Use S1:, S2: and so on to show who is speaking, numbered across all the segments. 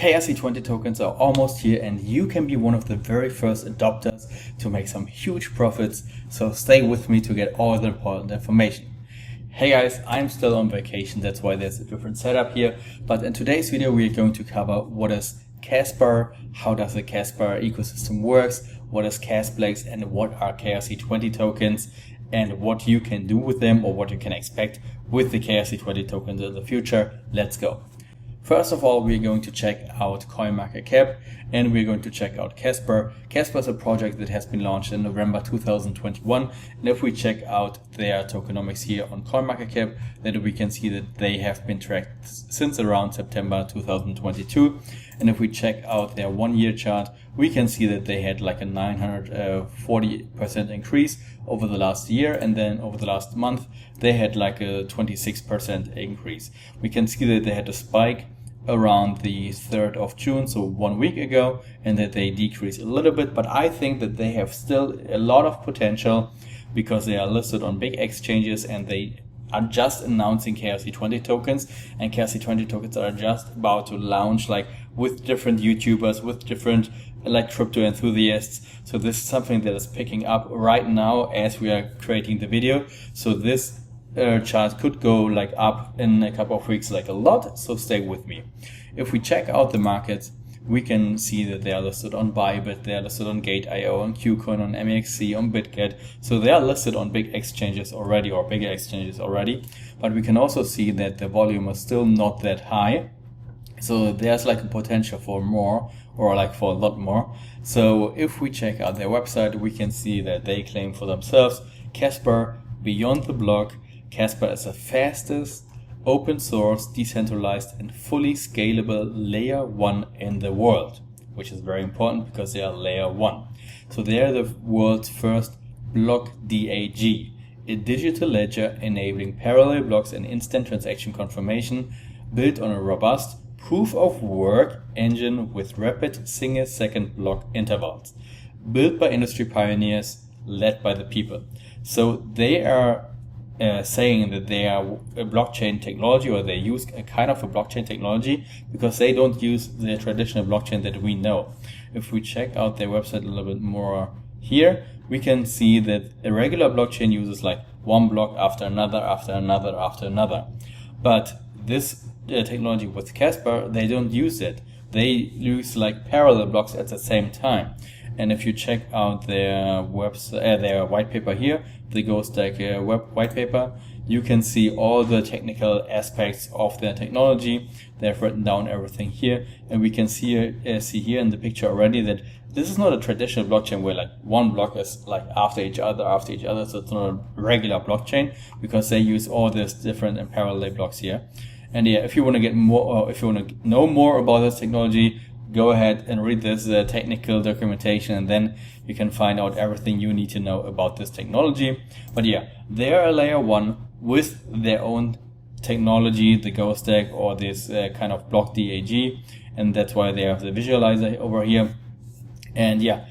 S1: KRC20 tokens are almost here and you can be one of the very first adopters to make some huge profits, so stay with me to get all the important information. Hey guys, I'm still on vacation, that's why there's a different setup here, but in today's video we are going to cover what is Kaspa, how does the Kaspa ecosystem works, what is Kasplex, and what are KRC20 tokens, and what you can do with them or what you can expect with the KRC20 tokens in the future. Let's go. First of all, we're going to check out CoinMarketCap and we're going to check out Kaspa. Kaspa is a project that has been launched in November 2021. And if we check out their tokenomics here on CoinMarketCap, then we can see that they have been tracked since around September 2022. And if we check out their 1 year chart, we can see that they had like a 940% increase over the last year. And then over the last month, they had like a 26% increase. We can see that they had a spike around the 3rd of June, so 1 week ago, and that they decreased a little bit, but I think that they have still a lot of potential because they are listed on big exchanges and they are just announcing KRC20 tokens, and KRC20 tokens are just about to launch, like with different YouTubers, with different like crypto enthusiasts. So this is something that is picking up right now as we are creating the video. So this chart could go like up in a couple of weeks like a lot, so stay with me. If we check out the markets, we can see that they are listed on Bybit, they are listed on Gate.io, on KuCoin, on MEXC, on BitGet. So they are listed on big exchanges already, or bigger exchanges already, but we can also see that the volume is still not that high. So there's like a potential for more, or like for a lot more. So if we check out their website, we can see that they claim for themselves, Kaspa beyond the block. Kaspa is the fastest, open source, decentralized and fully scalable layer 1 in the world, which is very important because they are layer 1. So they are the world's first block DAG, a digital ledger enabling parallel blocks and instant transaction confirmation built on a robust proof of work engine with rapid single-second block intervals, built by industry pioneers, led by the people. So they are saying that they are a blockchain technology, or they use a kind of a blockchain technology, because they don't use the traditional blockchain that we know. If we check out their website a little bit more here, we can see that a regular blockchain uses like one block after another, after another, after another. But this technology with Kaspa, they don't use it. They use like parallel blocks at the same time. And if you check out their website, their white paper here, the GoStack web white paper, you can see all the technical aspects of their technology. They've written down everything here, and we can see here in the picture already that this is not a traditional blockchain where like one block is like after each other. So it's not a regular blockchain, because they use all these different and parallel blocks here. And yeah, if you want to get more, or if you want to know more about this technology, go ahead and read this technical documentation, and then you can find out everything you need to know about this technology. But yeah, they are a layer 1 with their own technology, the GoStack, or this kind of block DAG, and that's why they have the visualizer over here. And yeah,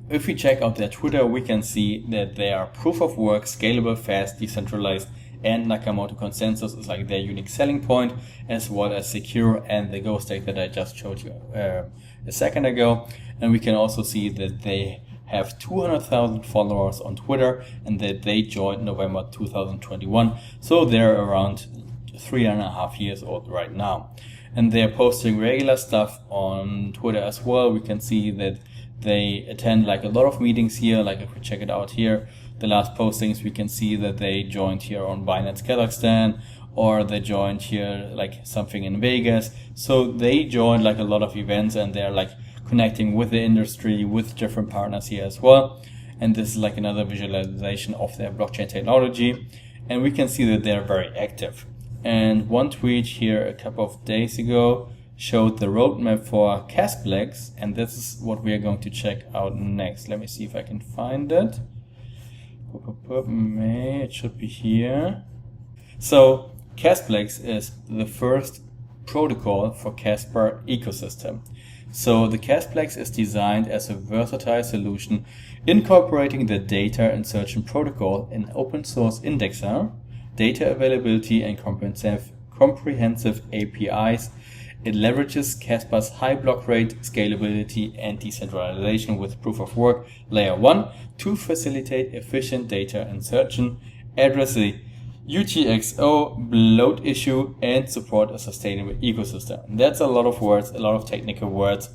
S1: if we check out their Twitter, we can see that they are proof of work, scalable, fast, decentralized, and Nakamoto consensus is like their unique selling point, as well as secure and the GoStack that I just showed you a second ago. And we can also see that they have 200,000 followers on Twitter, and that they joined November 2021. So they're around 3.5 years old right now. And they're posting regular stuff on Twitter as well. We can see that they attend like a lot of meetings here. Like if we check it out here, the last postings, we can see that they joined here on Binance Kazakhstan, or they joined here like something in Vegas. So they joined like a lot of events, and they're like connecting with the industry, with different partners here as well. And this is like another visualization of their blockchain technology. And we can see that they're very active. And one tweet here a couple of days ago showed the roadmap for Kasplex, and this is what we are going to check out next. Let me see if I can find it. It should be here. So Kasplex is the first protocol for Kaspa ecosystem. So the Kasplex is designed as a versatile solution incorporating the data insertion protocol, an open source indexer, data availability and comprehensive APIs, It leverages Kaspa's high block rate, scalability, and decentralization with proof of work layer 1 to facilitate efficient data insertion, address the UTXO bloat issue, and support a sustainable ecosystem. That's a lot of words, a lot of technical words,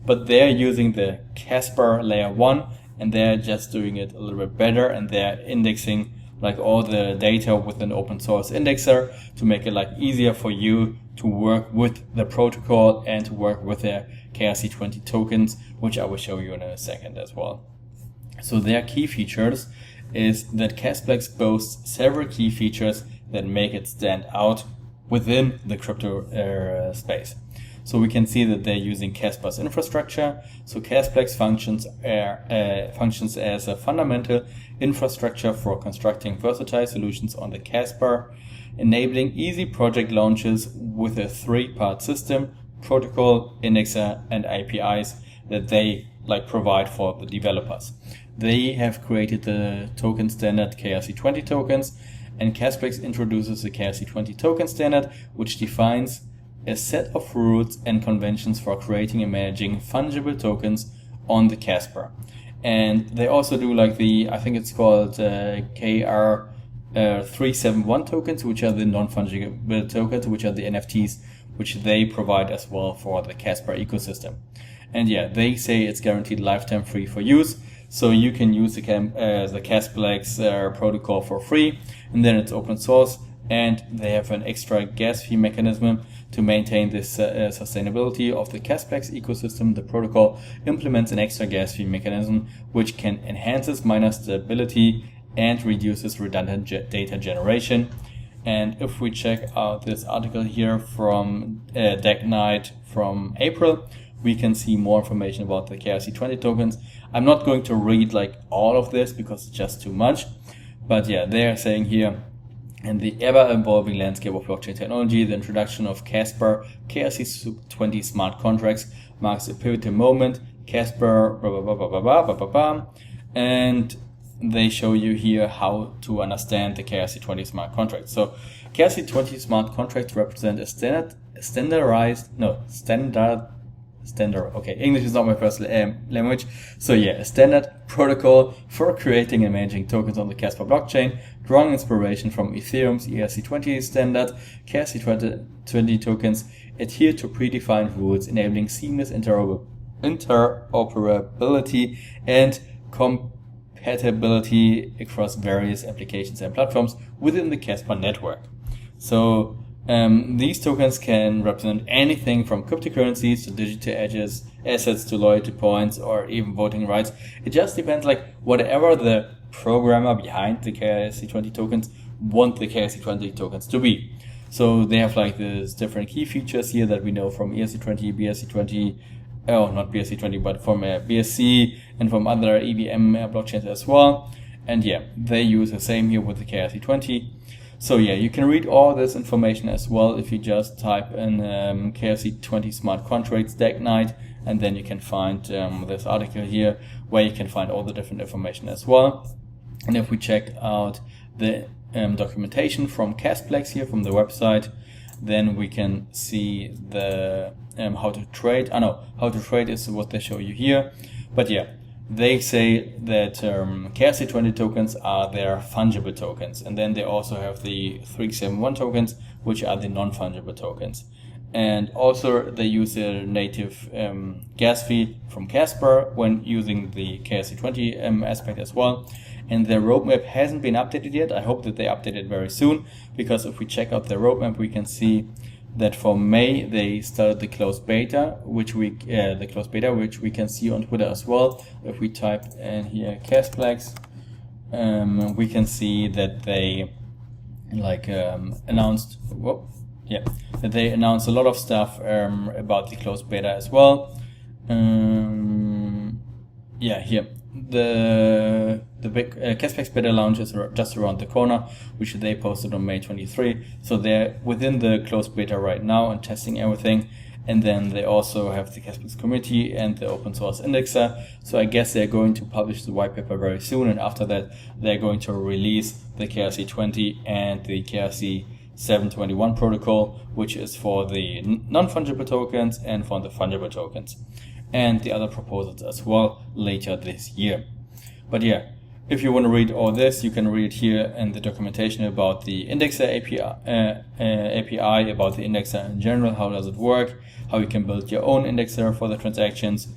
S1: but they're using the Kaspa layer 1 and they're just doing it a little bit better, and they're indexing like all the data with an open source indexer to make it like easier for you to work with the protocol and to work with their KRC20 tokens, which I will show you in a second as well. So their key features is that Kasplex boasts several key features that make it stand out within the crypto space. So we can see that they're using Kaspa's infrastructure. So Kasplex functions as a fundamental infrastructure for constructing versatile solutions on the Kaspa, enabling easy project launches with a 3-part system: protocol, indexer, and APIs that they provide for the developers. They have created the token standard KRC20 tokens, and Kasplex introduces the KRC20 token standard, which defines a set of rules and conventions for creating and managing fungible tokens on the Kaspa. And they also do I think it's called KR20 tokens, which are the non-fungible tokens, which are the NFTs, which they provide as well for the Kaspa ecosystem. And yeah, they say it's guaranteed lifetime free for use. So you can use the Kasplex protocol for free, and then it's open source, and they have an extra gas fee mechanism to maintain this sustainability of the Kasplex ecosystem. The protocol implements an extra gas fee mechanism which can enhance miner stability and reduces redundant data generation. And if we check out this article here from Deck Night from April, we can see more information about the KRC20 tokens. I'm not going to read all of this because it's just too much, but yeah, they are saying here, in the ever-evolving landscape of blockchain technology, the introduction of Kaspa KRC20 smart contracts marks a pivotal moment. Kaspa, blah, blah, blah, blah, blah, blah, blah, blah, blah. And they show you here how to understand the KRC20 smart contracts. So KRC20 smart contracts represent a standard, okay, English is not my first language. So yeah, a standard protocol for creating and managing tokens on the Kaspa blockchain, drawing inspiration from Ethereum's ERC20 standard. KRC20 tokens adhere to predefined rules, enabling seamless interoperability and compatibility across various applications and platforms within the Kaspa network. So these tokens can represent anything from cryptocurrencies to digital assets to loyalty points or even voting rights. It just depends, whatever the programmer behind the KRC20 tokens want the KRC20 tokens to be. So they have these different key features here that we know from ERC20, BRC20, not BRC20, but from BSC and from other EVM blockchains as well. And yeah, they use the same here with the KRC20. So yeah, you can read all this information as well if you just type in KRC20 smart contracts Deck Night, and then you can find this article here where you can find all the different information as well. And if we check out the documentation from Kasplex here from the website, then we can see the how to trade. How to trade is what they show you here. But yeah, they say that KRC20 tokens are their fungible tokens, and then they also have the 371 tokens, which are the non-fungible tokens. And also they use a native gas fee from Kaspa when using the KRC20 aspect as well. And their roadmap hasn't been updated yet. I hope that they update it very soon, because if we check out their roadmap, we can see that for May they started the closed beta, which we can see on Twitter as well. If we type in here Kasplex, we can see that they announced that they announced a lot of stuff about the closed beta as well. Here the big Kasplex beta launch is just around the corner, which they posted on May 23. So they're within the closed beta right now and testing everything. And then they also have the Kasplex community and the open source indexer. So I guess they're going to publish the white paper very soon. And after that, they're going to release the KRC20 and the KRC KRC20 protocol, which is for the non-fungible tokens and for the fungible tokens, and the other proposals as well later this year. But yeah, if you want to read all this, you can read here in the documentation about the indexer API, about the indexer in general, how does it work, how you can build your own indexer for the transactions,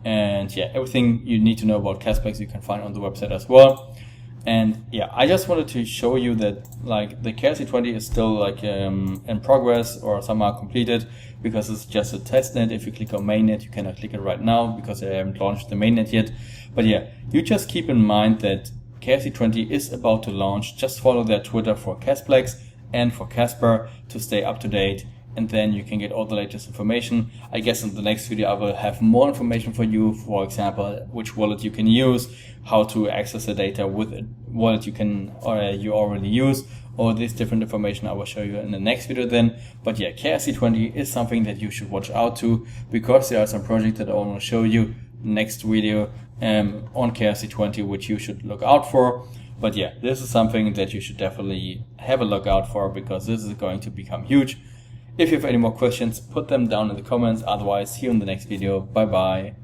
S1: and yeah, everything you need to know about Kasplex you can find on the website as well. And yeah, I just wanted to show you that like the KRC20 is still like in progress or somehow completed, because it's just a testnet. If you click on mainnet, you cannot click it right now because I haven't launched the mainnet yet. But yeah, you just keep in mind that KRC20 is about to launch. Just follow their Twitter for Kasplex and for Kaspa to stay up to date, and then you can get all the latest information. I guess in the next video I will have more information for you, for example, which wallet you can use, how to access the data with a wallet you can you already use, all this different information I will show you in the next video then. But yeah, KRC20 is something that you should watch out to, because there are some projects that I want to show you next video on KRC20 which you should look out for. But yeah, this is something that you should definitely have a look out for, because this is going to become huge. If you have any more questions, put them down in the comments. Otherwise, see you in the next video. Bye bye.